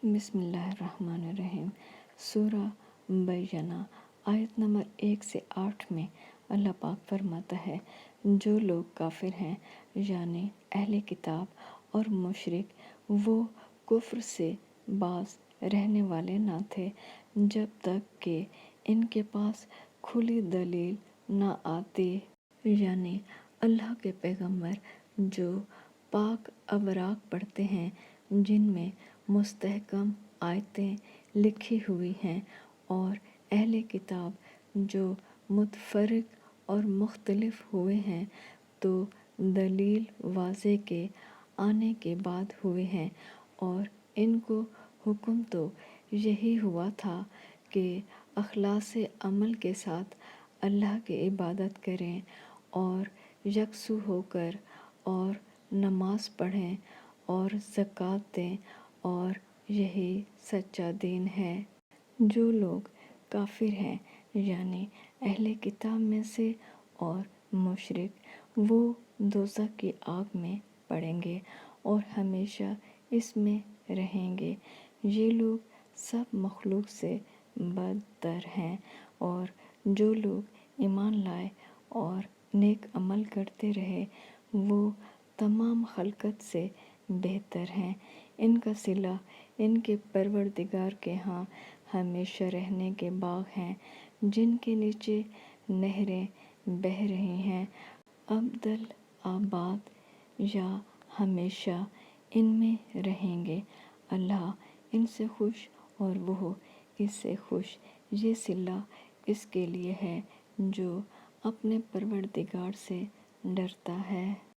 بسم اللہ الرحمن الرحیم۔ سورہ بینہ آیت نمبر 1 سے 8 میں اللہ پاک فرماتا ہے، جو لوگ کافر ہیں یعنی اہل کتاب اور مشرک، وہ کفر سے باز رہنے والے نہ تھے جب تک کہ ان کے پاس کھلی دلیل نہ آتی، یعنی اللہ کے پیغمبر جو پاک اوراق پڑھتے ہیں جن میں مستحکم آیتیں لکھی ہوئی ہیں، اور اہل کتاب جو متفرق اور مختلف ہوئے ہیں تو دلیل واضح کے آنے کے بعد ہوئے ہیں، اور ان کو حکم تو یہی ہوا تھا کہ اخلاص عمل کے ساتھ اللہ کی عبادت کریں اور یکسو ہو کر اور نماز پڑھیں اور زکوٰۃ دیں، اور یہی سچا دین ہے۔ جو لوگ کافر ہیں یعنی اہل کتاب میں سے اور مشرک، وہ دوزخ کی آگ میں پڑیں گے اور ہمیشہ اس میں رہیں گے۔ یہ لوگ سب مخلوق سے بدتر ہیں، اور جو لوگ ایمان لائے اور نیک عمل کرتے رہے وہ تمام خلقت سے بہتر ہیں۔ ان کا صلہ ان کے پروردگار کے ہاں ہمیشہ رہنے کے باغ ہیں، جن کے نیچے نہریں بہہ رہی ہیں، ابدل آباد، یا ہمیشہ ان میں رہیں گے۔ اللہ ان سے خوش اور وہ اس سے خوش۔ یہ صلہ اس کے لیے ہے جو اپنے پروردگار سے ڈرتا ہے۔